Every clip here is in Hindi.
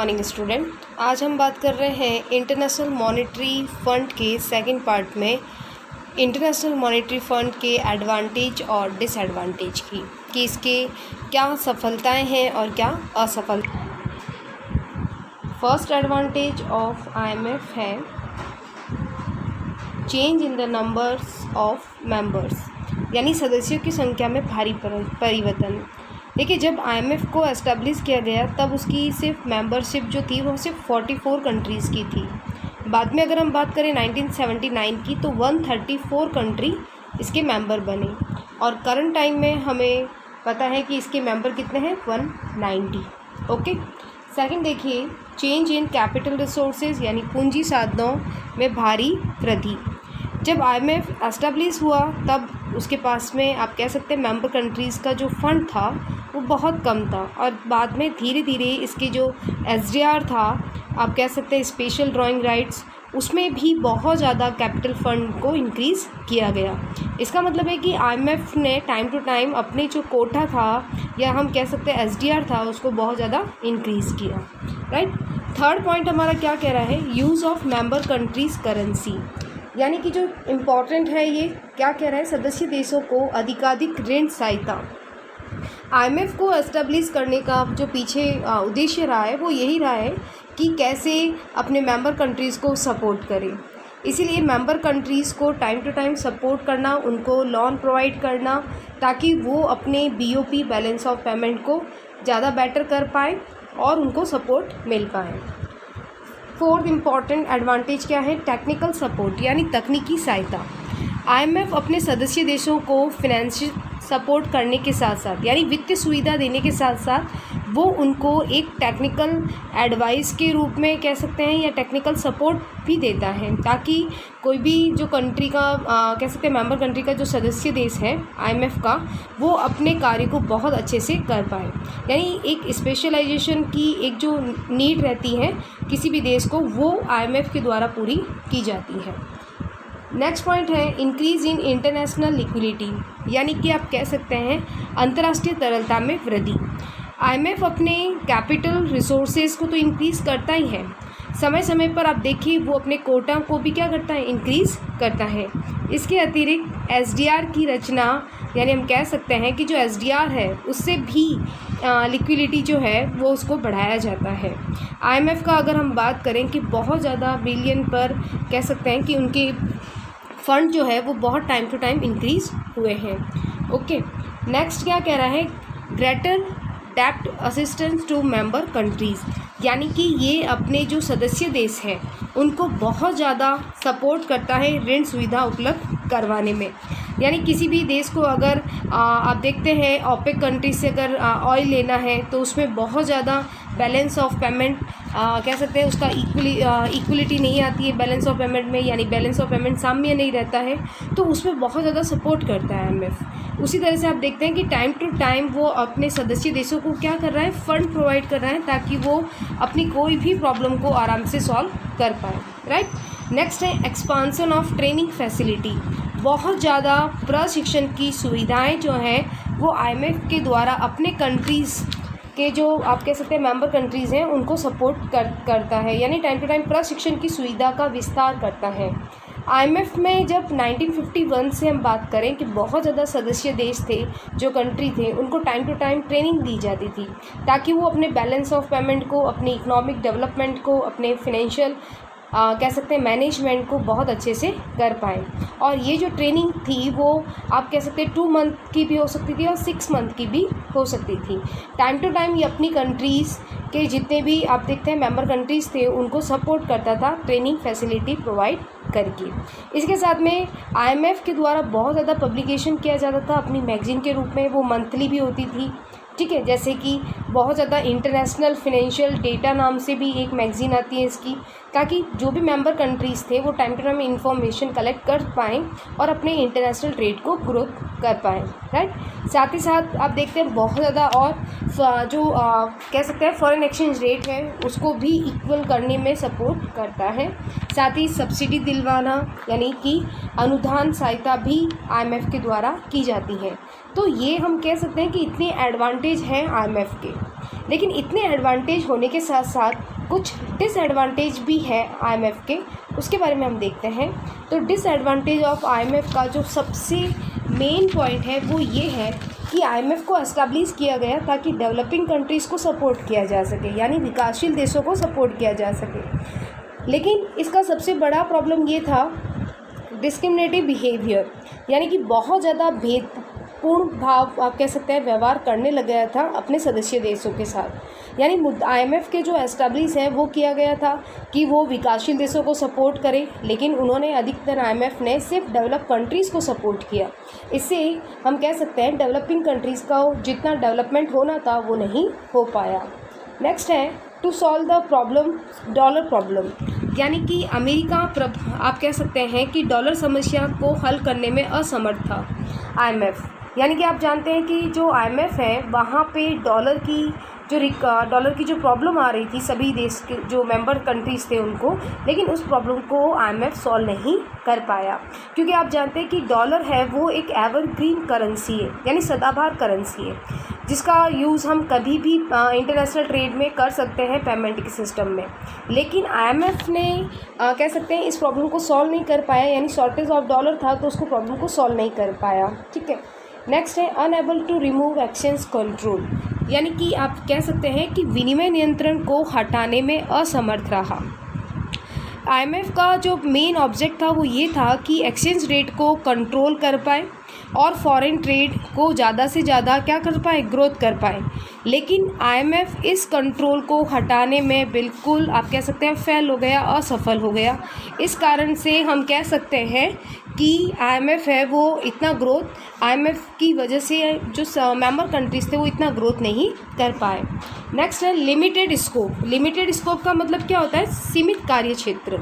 Morning student. आज हम बात कर रहे हैं इंटरनेशनल मॉनेटरी फ़ंड के सेकंड पार्ट में इंटरनेशनल मॉनेटरी फ़ंड के एडवांटेज और डिसएडवांटेज की कि इसके क्या सफलताएं हैं और क्या असफल। फर्स्ट एडवांटेज ऑफ आईएमएफ है change in the numbers of members, यानी सदस्यों की संख्या में भारी परिवर्तन। देखिए, जब आईएमएफ को एस्टेब्लिश किया गया तब उसकी सिर्फ मेंबरशिप जो थी वो सिर्फ 44 कंट्रीज़ की थी। बाद में अगर हम बात करें 1979 की तो 134 कंट्री इसके मेंबर बने और करंट टाइम में हमें पता है कि इसके मेंबर कितने हैं, 190। ओके। सेकंड देखिए, चेंज इन कैपिटल रिसोर्सेज, यानी पूंजी साधनों में भारी वृद्धि। जब आईएमएफ एस्टेब्लिश हुआ तब उसके पास में आप कह सकते हैं मेंबर कंट्रीज़ का जो फंड था वो बहुत कम था और बाद में धीरे धीरे इसके जो एसडीआर था, आप कह सकते हैं स्पेशल ड्राइंग राइट्स, उसमें भी बहुत ज़्यादा कैपिटल फंड को इंक्रीज़ किया गया। इसका मतलब है कि आईएमएफ ने टाइम टू टाइम अपने जो कोटा था या हम कह सकते हैं एसडीआर था उसको बहुत ज़्यादा इंक्रीज़ किया। राइट। थर्ड पॉइंट हमारा क्या कह रहा है, use of member countries currency, यानी कि जो इम्पॉर्टेंट है ये क्या कह रहा है, सदस्य देशों को अधिकाधिक ऋण सहायता। आईएमएफ को एस्टेब्लिश करने का जो पीछे उद्देश्य रहा है वो यही रहा है कि कैसे अपने मेंबर कंट्रीज़ को सपोर्ट करें। इसीलिए मेंबर कंट्रीज़ को टाइम टू टाइम सपोर्ट करना, उनको लोन प्रोवाइड करना ताकि वो अपने बीओपी बैलेंस ऑफ पेमेंट को ज़्यादा बेटर कर पाए और उनको सपोर्ट मिल पाए। फोर्थ इम्पॉर्टेंट एडवांटेज क्या है, टेक्निकल सपोर्ट, यानी तकनीकी सहायता। आईएमएफ अपने सदस्य देशों को फिनेंशियल सपोर्ट करने के साथ साथ, यानी वित्तीय सुविधा देने के साथ साथ वो उनको एक टेक्निकल एडवाइस के रूप में कह सकते हैं या टेक्निकल सपोर्ट भी देता है ताकि कोई भी जो कंट्री का कह सकते हैं मेंबर कंट्री का जो सदस्य देश है आईएमएफ का, वो अपने कार्य को बहुत अच्छे से कर पाए। यानी एक स्पेशलाइजेशन की एक जो नीड रहती है किसी भी देश को, वो आईएमएफ के द्वारा पूरी की जाती है। नेक्स्ट पॉइंट है इंक्रीज इन इंटरनेशनल लिक्विडिटी, यानी कि आप कह सकते हैं अंतर्राष्ट्रीय तरलता में वृद्धि। आईएमएफ अपने कैपिटल रिसोर्सेज को तो इंक्रीज़ करता ही है, समय समय पर आप देखिए वो अपने कोटा को भी क्या करता है, इंक्रीज़ करता है। इसके अतिरिक्त एसडीआर की रचना, यानी हम कह सकते हैं कि जो एसडीआर है उससे भी लिक्विडिटी जो है वो उसको बढ़ाया जाता है। आईएमएफ का अगर हम बात करें कि बहुत ज़्यादा बिलियन पर कह सकते हैं कि उनके फंड जो है वो बहुत टाइम टू टाइम इंक्रीज़ हुए हैं। ओके। नेक्स्ट क्या कह रहा है, ग्रेटर डेप्ट असिस्टेंस टू मेंबर कंट्रीज़, यानी कि ये अपने जो सदस्य देश हैं उनको बहुत ज़्यादा सपोर्ट करता है ऋण सुविधा उपलब्ध करवाने में। यानी किसी भी देश को अगर आप देखते हैं ओपेक कंट्री से अगर ऑयल लेना है तो उसमें बहुत ज़्यादा बैलेंस ऑफ पेमेंट कह सकते हैं उसका इक्वलिटी नहीं आती है बैलेंस ऑफ पेमेंट में, यानी बैलेंस ऑफ पेमेंट साम्य नहीं रहता है, तो उसमें बहुत ज़्यादा सपोर्ट करता है आईएमएफ। उसी तरह से आप देखते हैं कि टाइम टू टाइम वो अपने सदस्य देशों को क्या कर रहा है, फंड प्रोवाइड कर रहा है ताकि वो अपनी कोई भी प्रॉब्लम को आराम से सॉल्व कर पाए। राइट। नेक्स्ट है एक्सपांसन ऑफ ट्रेनिंग फैसिलिटी, बहुत ज़्यादा प्रशिक्षण की सुविधाएं जो हैं वो आईएमएफ के द्वारा अपने कंट्रीज़ के जो आप कह सकते हैं मेंबर कंट्रीज़ हैं उनको सपोर्ट करता है, यानी टाइम टू टाइम प्रशिक्षण की सुविधा का विस्तार करता है। आईएमएफ में जब 1951 से हम बात करें कि बहुत ज़्यादा सदस्य देश थे, जो कंट्री थे, उनको टाइम टू टाइम ट्रेनिंग दी जाती थी ताकि वो अपने बैलेंस ऑफ पेमेंट को, अपनी इकोनॉमिक डेवलपमेंट को, अपने फिनेंशियल कह सकते हैं मैनेजमेंट को बहुत अच्छे से कर पाएँ। और ये जो ट्रेनिंग थी वो आप कह सकते हैं 2 मंथ की भी हो सकती थी और 6 मंथ की भी हो सकती थी। टाइम टू टाइम ये अपनी कंट्रीज़ के जितने भी आप देखते हैं मेंबर कंट्रीज़ थे उनको सपोर्ट करता था ट्रेनिंग फैसिलिटी प्रोवाइड करके। इसके साथ में आईएमएफ के द्वारा बहुत ज़्यादा पब्लिकेशन किया जाता था अपनी मैगज़ीन के रूप में, वो मंथली भी होती थी। ठीक है, जैसे कि बहुत ज़्यादा इंटरनेशनल फिनेंशियल डेटा नाम से भी एक मैगज़ीन आती है इसकी, ताकि जो भी मेंबर कंट्रीज़ थे वो time to time information collect कर पाएँ और अपने इंटरनेशनल ट्रेड को ग्रोथ कर पाएँ। राइट। साथ ही साथ आप देखते हैं बहुत ज़्यादा और जो कह सकते हैं फॉरेन एक्सचेंज रेट है उसको भी इक्वल करने में सपोर्ट करता है। साथ ही सब्सिडी दिलवाना, यानी कि अनुदान सहायता भी आईएमएफ के द्वारा की जाती है। तो ये हम कह सकते हैं कि इतने एडवांटेज हैं आईएमएफ के, लेकिन इतने एडवांटेज होने के साथ साथ कुछ डिसएडवांटेज भी है आईएमएफ के, उसके बारे में हम देखते हैं। तो डिसएडवांटेज ऑफ आईएमएफ का जो सबसे मेन पॉइंट है वो ये है कि आईएमएफ को एस्टैब्लिश किया गया ताकि डेवलपिंग कंट्रीज़ को सपोर्ट किया जा सके, यानी विकासशील देशों को सपोर्ट किया जा सके। लेकिन इसका सबसे बड़ा प्रॉब्लम ये था डिस्क्रिमिनेटिव बिहेवियर, यानी कि बहुत ज़्यादा भेदपूर्ण भाव आप कह सकते हैं व्यवहार करने लग गया था अपने सदस्य देशों के साथ। यानी आईएमएफ के जो एस्टैब्लिश है वो किया गया था कि वो विकासशील देशों को सपोर्ट करे, लेकिन उन्होंने अधिकतर आईएमएफ ने सिर्फ डेवलप कंट्रीज़ को सपोर्ट किया। इससे हम कह सकते हैं डेवलपिंग कंट्रीज़ का जितना डेवलपमेंट होना था वो नहीं हो पाया। नेक्स्ट है to solve the problem dollar problem, यानी कि अमेरिका आप कह सकते हैं कि डॉलर समस्या को हल करने में असमर्थ था आईएमएफ। यानी कि आप जानते हैं कि जो आईएमएफ है वहाँ पे डॉलर की जो प्रॉब्लम आ रही थी सभी देश के जो मेंबर कंट्रीज़ थे उनको, लेकिन उस प्रॉब्लम को आईएमएफ सॉल्व नहीं कर पाया, क्योंकि आप जानते हैं कि डॉलर है वो एक एवरग्रीन करेंसी है, यानी सदाबहार करेंसी है, जिसका यूज़ हम कभी भी इंटरनेशनल ट्रेड में कर सकते हैं पेमेंट के सिस्टम में। लेकिन आईएमएफ ने कह सकते हैं इस प्रॉब्लम को सॉल्व नहीं कर पाया, यानी शॉर्टेज ऑफ डॉलर था तो उसको प्रॉब्लम को सॉल्व नहीं कर पाया। ठीक है, नेक्स्ट है unable to remove exchange control, यानी कि आप कह सकते हैं कि विनिमय नियंत्रण को हटाने में असमर्थ रहा। आईएमएफ का जो मेन ऑब्जेक्ट था वो ये था कि एक्सचेंज रेट को कंट्रोल कर पाए और फॉरेन ट्रेड को ज़्यादा से ज़्यादा क्या कर पाए, ग्रोथ कर पाए। लेकिन आईएमएफ इस कंट्रोल को हटाने में बिल्कुल आप कह सकते हैं फेल हो गया, असफल हो गया। इस कारण से हम कह सकते हैं कि आईएमएफ है वो इतना ग्रोथ आईएमएफ की वजह से जो मेंबर कंट्रीज़ थे वो इतना ग्रोथ नहीं कर पाए। नेक्स्ट है लिमिटेड स्कोप। लिमिटेड स्कोप का मतलब क्या होता है, सीमित कार्य क्षेत्र,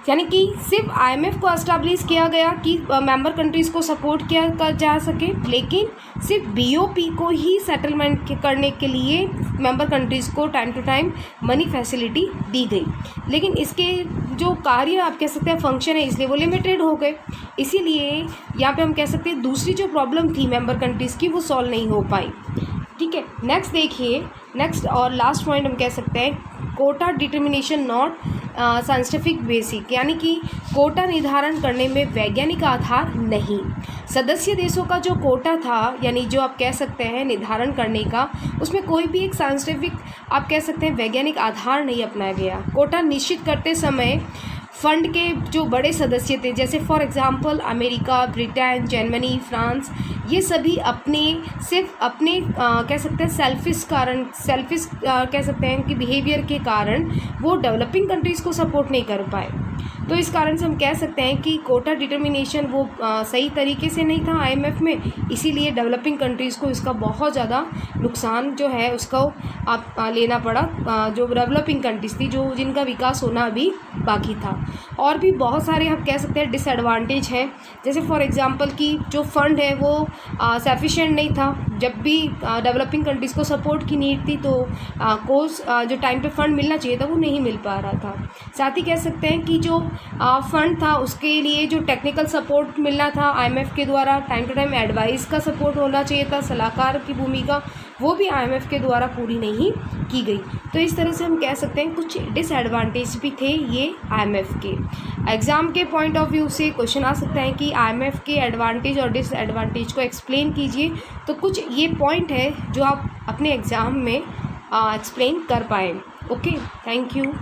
यानी कि सिर्फ आईएमएफ को एस्टैब्लिश किया गया कि मेंबर कंट्रीज़ को सपोर्ट किया जा सके, लेकिन सिर्फ बीओपी को ही सेटलमेंट करने के लिए मेंबर कंट्रीज़ को time to time money facility दी गई, लेकिन इसके जो कार्य आप कह सकते हैं फंक्शन है इसलिए वो लिमिटेड हो गए। इसीलिए यहाँ पे हम कह सकते हैं दूसरी जो प्रॉब्लम थी मेंबर कंट्रीज़ की वो सॉल्व नहीं हो पाई। ठीक है, नेक्स्ट देखिए, नेक्स्ट और लास्ट पॉइंट हम कह सकते हैं quota determination not scientific basic, यानी कि कोटा निर्धारण करने में वैज्ञानिक आधार नहीं। सदस्य देशों का जो कोटा था, यानी जो आप कह सकते हैं निर्धारण करने का, उसमें कोई भी एक साइंटिफिक आप कह सकते हैं वैज्ञानिक आधार नहीं अपनाया गया। कोटा निश्चित करते समय फंड के जो बड़े सदस्य थे, जैसे for example America, Britain, Germany, France, ये सभी सिर्फ अपने कह सकते हैं सेल्फिश कह सकते हैं कि बिहेवियर के कारण वो डेवलपिंग कंट्रीज़ को सपोर्ट नहीं कर पाए। तो इस कारण से हम कह सकते हैं कि कोटा डिटर्मिनेशन वो सही तरीके से नहीं था आईएमएफ में, इसीलिए डेवलपिंग कंट्रीज़ को इसका बहुत ज़्यादा नुकसान जो है उसको आप लेना पड़ा, जो डेवलपिंग कंट्रीज़ थी जो जिनका विकास होना अभी बाकी था। और भी बहुत सारे आप कह सकते हैं डिसएडवांटेज हैं, जैसे फॉर एग्जांपल कि जो फंड है वो सफिशिएंट नहीं था। जब भी डेवलपिंग कंट्रीज़ को सपोर्ट की नीड थी तो जो टाइम पे फंड मिलना चाहिए था वो नहीं मिल पा रहा था। साथ ही कह सकते हैं कि जो फंड था उसके लिए जो टेक्निकल सपोर्ट मिलना था आईएमएफ के द्वारा, टाइम टू टाइम एडवाइस का सपोर्ट होना चाहिए था, सलाहकार की भूमिका, वो भी आईएमएफ के द्वारा पूरी नहीं की गई। तो इस तरह से हम कह सकते हैं कुछ डिसएडवांटेज भी थे ये आईएमएफ के। एग्ज़ाम के पॉइंट ऑफ व्यू से क्वेश्चन आ सकता है कि आईएमएफ के एडवांटेज और डिसएडवांटेज को एक्सप्लेन कीजिए। तो कुछ ये पॉइंट है जो आप अपने एग्ज़ाम में एक्सप्लेन कर पाएँ। Okay, thank you.